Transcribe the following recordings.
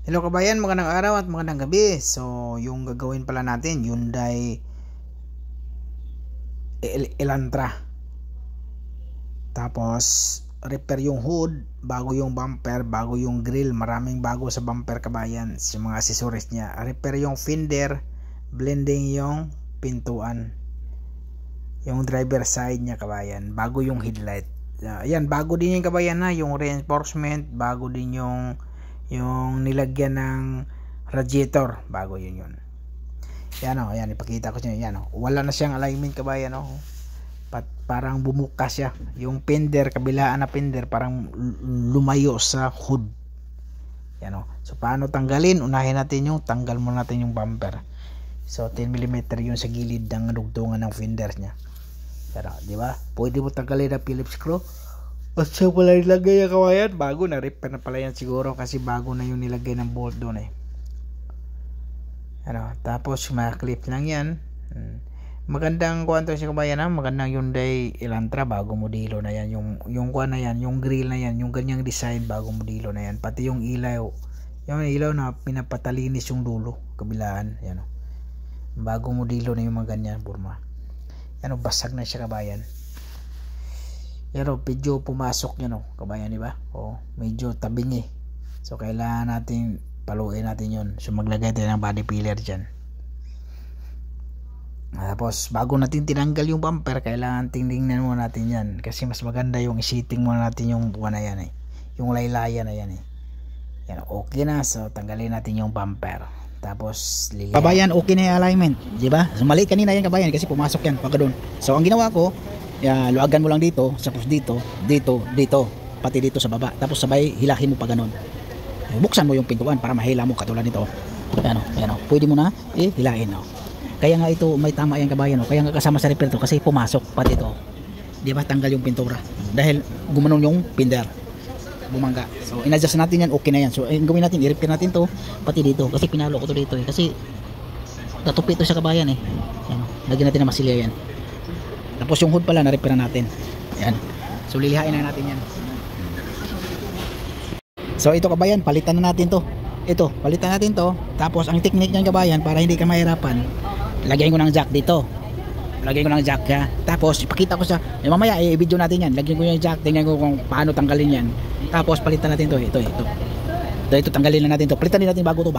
Hello kabayan, magandang araw at magandang gabi. So, yung gagawin pala natin, Hyundai Elantra. Tapos, repair yung hood, bago yung bumper, bago yung grill, maraming bago sa bumper kabayan, sa mga accessories niya. Repair yung fender, blending yung pintuan, yung driver side niya kabayan, bago yung headlight. Ayan, bago din yung kabayan na, yung reinforcement, bago din yung nilagyan ng radiator, bago yun. Yan o, yan, ipakita ko siya. Yan o, wala na siyang alignment kabayan o. Parang bumuka siya. Yung fender, kabilaan na fender, parang lumayo sa hood. Yan o. So, paano tanggalin? Unahin natin tanggal muna natin yung bumper. So, 10mm yung sa gilid ng dugtungan ng fender niya. Pero, di ba? Pwede mo tanggalin ang Phillips screw. At siya pala nilagay yung kawayan. Bago na, repair na pala yan siguro kasi bago na yung nilagay ng bolt doon eh. Tapos mga clip lang yan. Magandang kuwanto si kabayan ha. Magandang Hyundai Elantra, bago modelo na yan. Yung kuwan na yan, yung grill na yan, yung ganyang design, bago modelo na yan. Pati yung ilaw. Yung ilaw na pinapatalinis yung dulo, kabilaan. Yan o. Bago modelo na yung mga ganyan, burma. Yan o, basag na siya kabayan. Yan o, medyo pumasok yan o, kabayan, diba? O, medyo tabing eh. So, kailangan natin paluin natin yun. So, maglagay tayo ng body filler dyan. Tapos, bago natin tinanggal yung bumper, kailangan tingnan muna natin yan. Kasi mas maganda yung isiting muna natin yung buwan na yan eh. Yung laylayan na yan eh. Yan, okay na. So, tanggalin natin yung bumper. Tapos, kabayan, okay na yung alignment. Diba? So, mali kanina yan kabayan kasi pumasok yan pagka doon. So, ang ginawa ko, luagan mo lang dito, tapos dito, pati dito sa baba. Tapos sabay hilahin mo pa ganun. Buksan mo yung pintuan para mahila mo katulad nito. Ayan o. Pwede mo na hilahin o. Kaya nga ito may tama yan kabayan o. Kaya nga kasama sa repair to kasi pumasok pati ito. Di ba, tanggal yung pintura dahil gumanon yung pinder, bumangga. So in-adjust natin yan, okay na yan. So gawin natin, i-repair natin to pati dito kasi pinalo ko to dito eh. Kasi tatupi ito sa kabayan eh. Ayan o. Lagyan natin na masilya yan. Tapos yung hood pala na-repair natin. Ayan. So lilihain na natin yan. So ito kabayan, palitan na natin to. Ito, palitan natin to. Tapos ang technique niyan kabayan, para hindi ka mahirapan, lagyan ko ng jack dito. Lagyan ko ng jack ha. Tapos ipakita ko sa mamaya i-video natin yan. Lagyan ko yung jack, tingnan ko kung paano tanggalin yan. Tapos palitan natin to. Ito tanggalin na natin to. Palitan din natin bago to.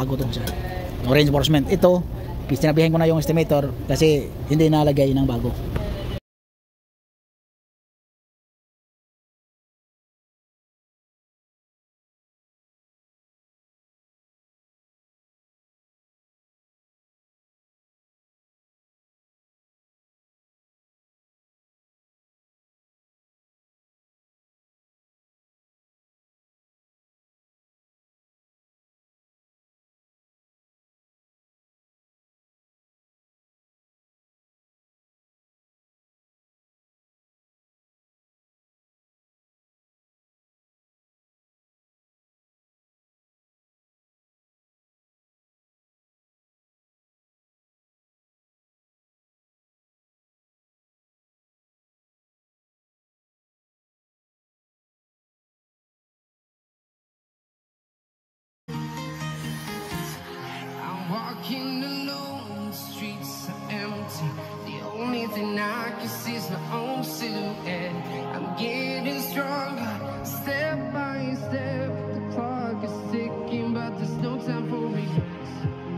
Reinforcement. Ito, sinabihan ko na yung estimator kasi hindi nalagay ng bago. Walking alone, the streets are empty. The only thing I can see is my own silhouette. I'm getting stronger, step by step. The clock is ticking, but there's no time for regrets.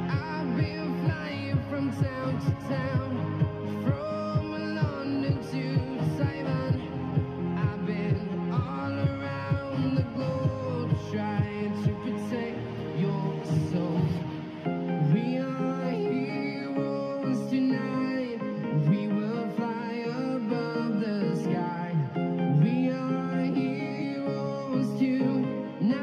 I've been flying from town to town, from London to Taiwan. I've been all around the globe trying to protect your soul. We are heroes tonight. We will fly above the sky. We are heroes tonight.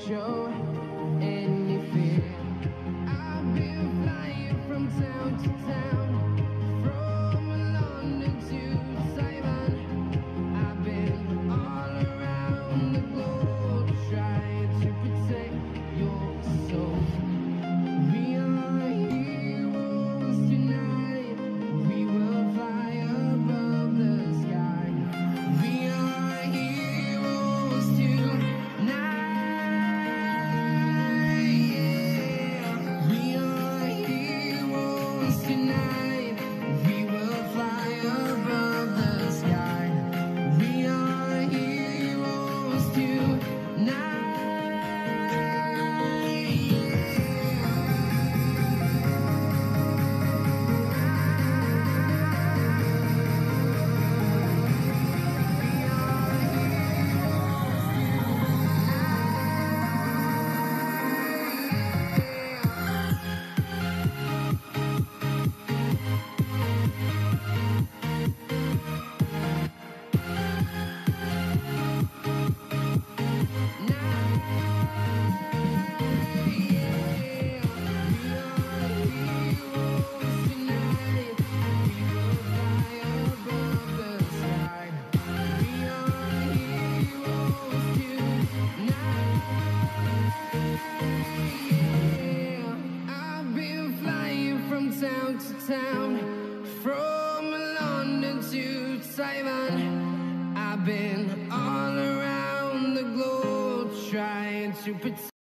show any fear. I've been flying from town to town, from London to Taiwan. I've been all around the globe trying to protect your soul. We are heroes tonight. We will fly above the sky. We are heroes tonight. Yeah. We are heroes tonight. We will fly above the sky. We are heroes town to town, from London to Taiwan. I've been all around the globe trying to protect